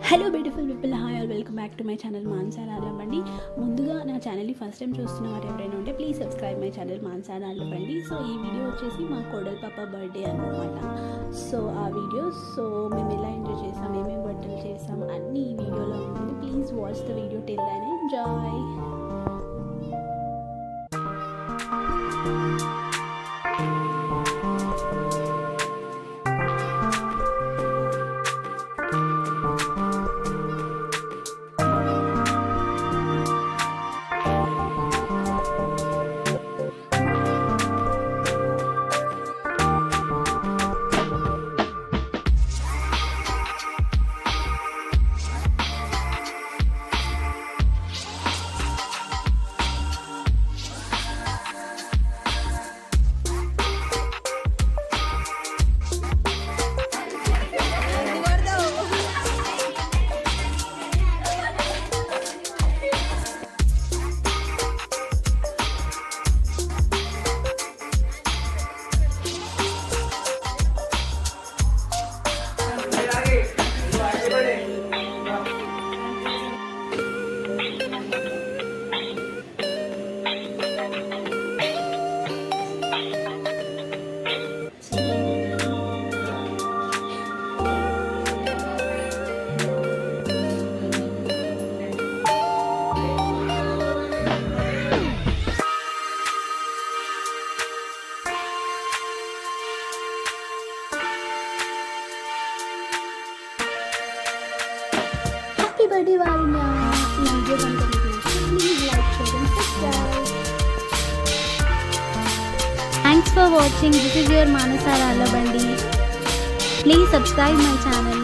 Hello beautiful people, hi all, welcome back to my channel మాన్సార్ ఆలబండి. ముందుగా నా ఛానల్ని ఫస్ట్ టైం చూస్తున్న వారు ఎవరైనా ఉంటే ప్లీజ్ సబ్స్క్రైబ్ మై ఛానల్ మాన్సార్ ఆలబండి. సో ఈ వీడియో వచ్చేసి మా కోడల్ పాప బర్త్డే అనమాట. సో ఆ వీడియో మేము ఎలా ఎంజాయ్ చేసాం, ఏమేమి వంటలు చేసాం అన్నీ ఈ వీడియోలో ఉంటుంది. Please watch the video till and enjoy. Happy birthday వారినా. ఈ వీడియో కనుక ప్లీజ్ లైక్ చేయడం, subscribe. Thanks for watching. This is your Manasar Alabandi. Please subscribe my channel.